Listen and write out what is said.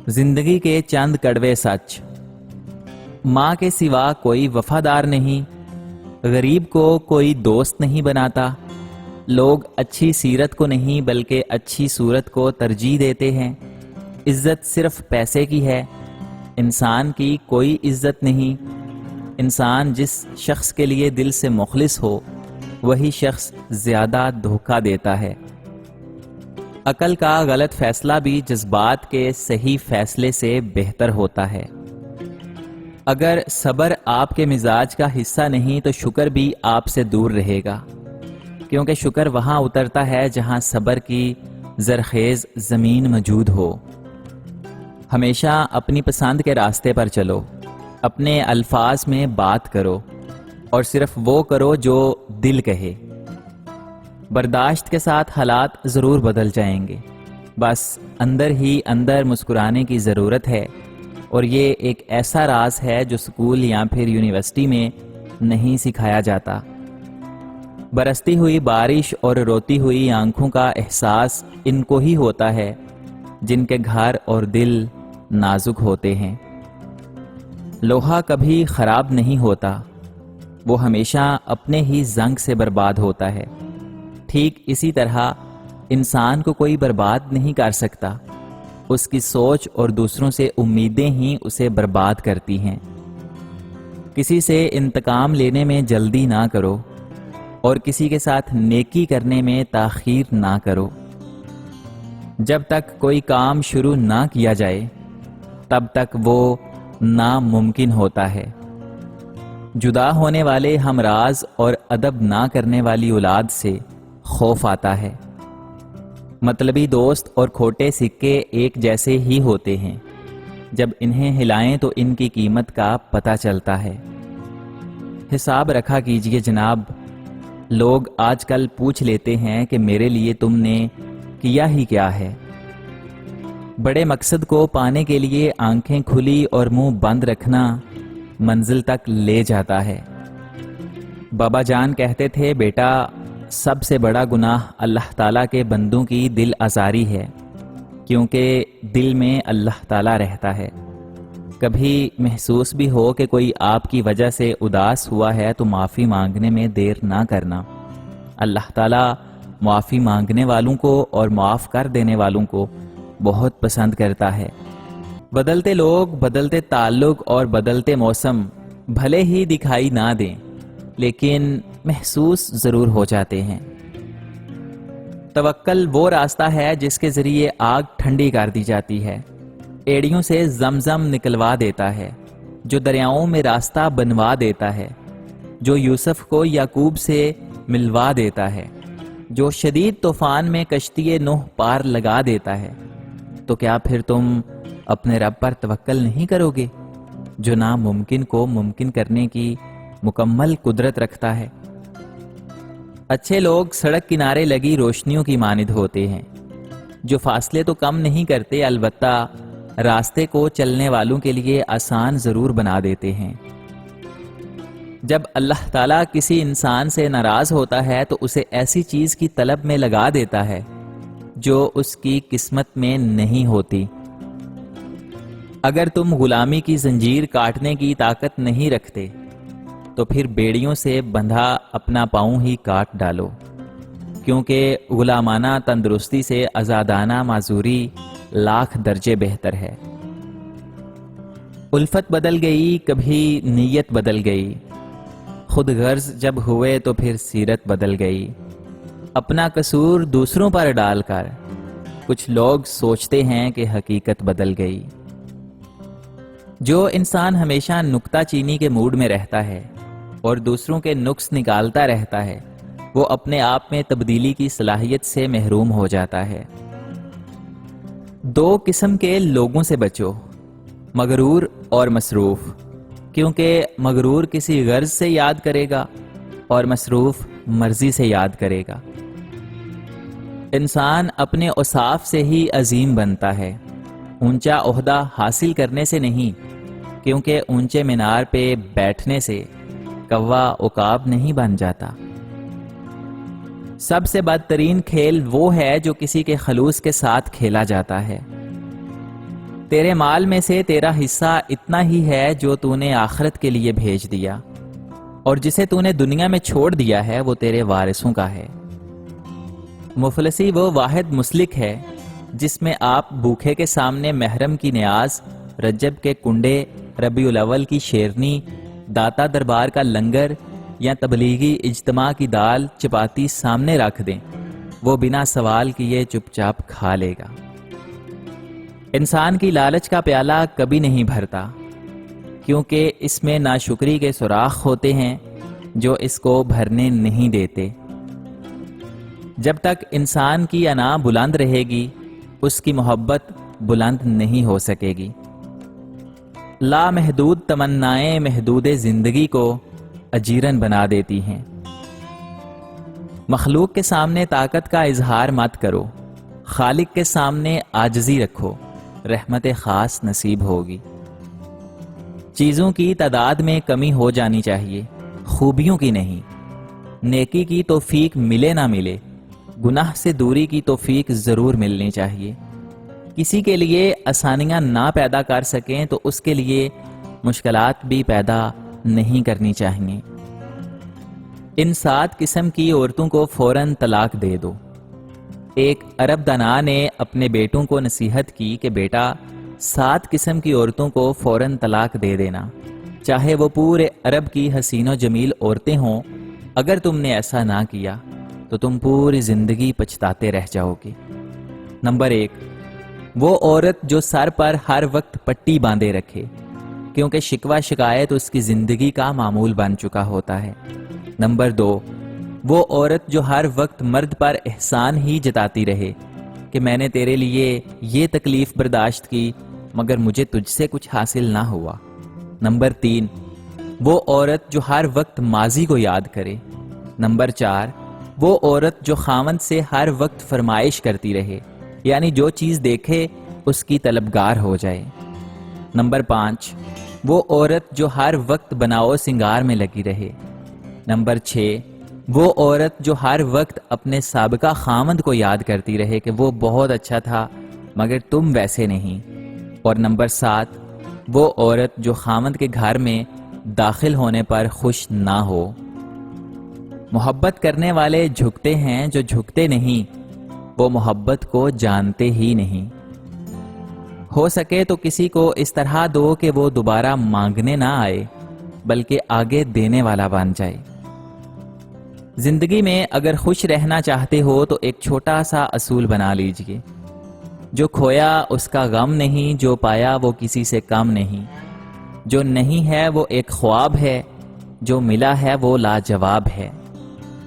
زندگی کے چند کڑوے سچ۔ ماں کے سوا کوئی وفادار نہیں، غریب کو کوئی دوست نہیں بناتا، لوگ اچھی سیرت کو نہیں بلکہ اچھی صورت کو ترجیح دیتے ہیں، عزت صرف پیسے کی ہے، انسان کی کوئی عزت نہیں، انسان جس شخص کے لیے دل سے مخلص ہو وہی شخص زیادہ دھوکہ دیتا ہے۔ عقل کا غلط فیصلہ بھی جذبات کے صحیح فیصلے سے بہتر ہوتا ہے۔ اگر صبر آپ کے مزاج کا حصہ نہیں تو شکر بھی آپ سے دور رہے گا، کیونکہ شکر وہاں اترتا ہے جہاں صبر کی زرخیز زمین موجود ہو۔ ہمیشہ اپنی پسند کے راستے پر چلو، اپنے الفاظ میں بات کرو اور صرف وہ کرو جو دل کہے۔ برداشت کے ساتھ حالات ضرور بدل جائیں گے، بس اندر ہی اندر مسکرانے کی ضرورت ہے، اور یہ ایک ایسا راز ہے جو اسکول یا پھر یونیورسٹی میں نہیں سکھایا جاتا۔ برستی ہوئی بارش اور روتی ہوئی آنکھوں کا احساس ان کو ہی ہوتا ہے جن کے گھر اور دل نازک ہوتے ہیں۔ لوہا کبھی خراب نہیں ہوتا، وہ ہمیشہ اپنے ہی زنگ سے برباد ہوتا ہے۔ ٹھیک اسی طرح انسان کو کوئی برباد نہیں کر سکتا، اس کی سوچ اور دوسروں سے امیدیں ہی اسے برباد کرتی ہیں۔ کسی سے انتقام لینے میں جلدی نہ کرو اور کسی کے ساتھ نیکی کرنے میں تاخیر نہ کرو۔ جب تک کوئی کام شروع نہ کیا جائے تب تک وہ ناممکن ہوتا ہے۔ جدا ہونے والے ہمراز اور ادب نہ کرنے والی اولاد سے خوف آتا ہے۔ مطلبی دوست اور کھوٹے سکے ایک جیسے ہی ہوتے ہیں، جب انہیں ہلائیں تو ان کی قیمت کا پتہ چلتا ہے۔ حساب رکھا کیجئے جناب، لوگ آج کل پوچھ لیتے ہیں کہ میرے لیے تم نے کیا ہی کیا ہے۔ بڑے مقصد کو پانے کے لیے آنکھیں کھلی اور منہ بند رکھنا منزل تک لے جاتا ہے۔ بابا جان کہتے تھے، بیٹا سب سے بڑا گناہ اللہ تعالیٰ کے بندوں کی دل آزاری ہے، کیونکہ دل میں اللہ تعالیٰ رہتا ہے۔ کبھی محسوس بھی ہو کہ کوئی آپ کی وجہ سے اداس ہوا ہے تو معافی مانگنے میں دیر نہ کرنا۔ اللہ تعالیٰ معافی مانگنے والوں کو اور معاف کر دینے والوں کو بہت پسند کرتا ہے۔ بدلتے لوگ، بدلتے تعلق اور بدلتے موسم بھلے ہی دکھائی نہ دیں لیکن محسوس ضرور ہو جاتے ہیں۔ توکل وہ راستہ ہے جس کے ذریعے آگ ٹھنڈی کر دی جاتی ہے، ایڑیوں سے زمزم نکلوا دیتا ہے، جو دریاؤں میں راستہ بنوا دیتا ہے، جو یوسف کو یعقوب سے ملوا دیتا ہے، جو شدید طوفان میں کشتی نوح پار لگا دیتا ہے۔ تو کیا پھر تم اپنے رب پر توکل نہیں کرو گے، جو ناممکن کو ممکن کرنے کی مکمل قدرت رکھتا ہے؟ اچھے لوگ سڑک کنارے لگی روشنیوں کی مانند ہوتے ہیں، جو فاصلے تو کم نہیں کرتے البتہ راستے کو چلنے والوں کے لیے آسان ضرور بنا دیتے ہیں۔ جب اللہ تعالیٰ کسی انسان سے ناراض ہوتا ہے تو اسے ایسی چیز کی طلب میں لگا دیتا ہے جو اس کی قسمت میں نہیں ہوتی۔ اگر تم غلامی کی زنجیر کاٹنے کی طاقت نہیں رکھتے تو پھر بیڑیوں سے بندھا اپنا پاؤں ہی کاٹ ڈالو، کیونکہ غلامانہ تندرستی سے آزادانہ معذوری لاکھ درجے بہتر ہے۔ الفت بدل گئی، کبھی نیت بدل گئی، خود غرض جب ہوئے تو پھر سیرت بدل گئی۔ اپنا قصور دوسروں پر ڈال کر کچھ لوگ سوچتے ہیں کہ حقیقت بدل گئی۔ جو انسان ہمیشہ نکتہ چینی کے موڈ میں رہتا ہے اور دوسروں کے نقص نکالتا رہتا ہے وہ اپنے آپ میں تبدیلی کی صلاحیت سے محروم ہو جاتا ہے۔ دو قسم کے لوگوں سے بچو، مغرور اور مصروف، کیونکہ مغرور کسی غرض سے یاد کرے گا اور مصروف مرضی سے یاد کرے گا۔ انسان اپنے اوصاف سے ہی عظیم بنتا ہے، اونچا عہدہ حاصل کرنے سے نہیں، کیونکہ اونچے مینار پہ بیٹھنے سے کوا عقاب نہیں بن جاتا۔ سب سے بدترین کھیل وہ ہے جو کسی کے خلوص کے ساتھ کھیلا جاتا ہے۔ تیرے مال میں سے تیرا حصہ اتنا ہی ہے جو تو نے آخرت کے لیے بھیج دیا، اور جسے تو نے دنیا میں چھوڑ دیا ہے وہ تیرے وارثوں کا ہے۔ مفلسی وہ واحد مسلک ہے جس میں آپ بھوکے کے سامنے محرم کی نیاز، رجب کے کنڈے، ربیع الاول کی شیرنی، داتا دربار کا لنگر یا تبلیغی اجتماع کی دال چپاتی سامنے رکھ دیں، وہ بنا سوال کیے چپ چاپ کھا لے گا۔ انسان کی لالچ کا پیالہ کبھی نہیں بھرتا، کیونکہ اس میں ناشکری کے سوراخ ہوتے ہیں جو اس کو بھرنے نہیں دیتے۔ جب تک انسان کی انا بلند رہے گی، اس کی محبت بلند نہیں ہو سکے گی۔ لامحدود تمنائیں محدود زندگی کو اجیرن بنا دیتی ہیں۔ مخلوق کے سامنے طاقت کا اظہار مت کرو، خالق کے سامنے عاجزی رکھو، رحمت خاص نصیب ہوگی۔ چیزوں کی تعداد میں کمی ہو جانی چاہیے، خوبیوں کی نہیں۔ نیکی کی توفیق ملے نہ ملے، گناہ سے دوری کی توفیق ضرور ملنی چاہیے۔ کسی کے لیے آسانیاں نہ پیدا کر سکیں تو اس کے لیے مشکلات بھی پیدا نہیں کرنی چاہیے۔ ان 7 قسم کی عورتوں کو فوراً طلاق دے دو۔ ایک عرب دانا نے اپنے بیٹوں کو نصیحت کی کہ بیٹا 7 قسم کی عورتوں کو فوراً طلاق دے دینا، چاہے وہ پورے عرب کی حسین و جمیل عورتیں ہوں۔ اگر تم نے ایسا نہ کیا تو تم پوری زندگی پچھتاتے رہ جاؤ گے۔ نمبر 1، وہ عورت جو سر پر ہر وقت پٹی باندھے رکھے، کیونکہ شکوہ شکایت اس کی زندگی کا معمول بن چکا ہوتا ہے۔ نمبر 2، وہ عورت جو ہر وقت مرد پر احسان ہی جتاتی رہے کہ میں نے تیرے لیے یہ تکلیف برداشت کی مگر مجھے تجھ سے کچھ حاصل نہ ہوا۔ نمبر 3، وہ عورت جو ہر وقت ماضی کو یاد کرے۔ نمبر 4، وہ عورت جو خاوند سے ہر وقت فرمائش کرتی رہے، یعنی جو چیز دیکھے اس کی طلبگار ہو جائے۔ نمبر 5، وہ عورت جو ہر وقت بناؤ سنگار میں لگی رہے۔ نمبر 6، وہ عورت جو ہر وقت اپنے سابقہ خاوند کو یاد کرتی رہے کہ وہ بہت اچھا تھا مگر تم ویسے نہیں۔ اور نمبر 7، وہ عورت جو خاوند کے گھر میں داخل ہونے پر خوش نہ ہو۔ محبت کرنے والے جھکتے ہیں، جو جھکتے نہیں وہ محبت کو جانتے ہی نہیں۔ ہو سکے تو کسی کو اس طرح دو کہ وہ دوبارہ مانگنے نہ آئے بلکہ آگے دینے والا بن جائے۔ زندگی میں اگر خوش رہنا چاہتے ہو تو ایک چھوٹا سا اصول بنا لیجئے، جو کھویا اس کا غم نہیں، جو پایا وہ کسی سے کم نہیں، جو نہیں ہے وہ ایک خواب ہے، جو ملا ہے وہ لاجواب ہے۔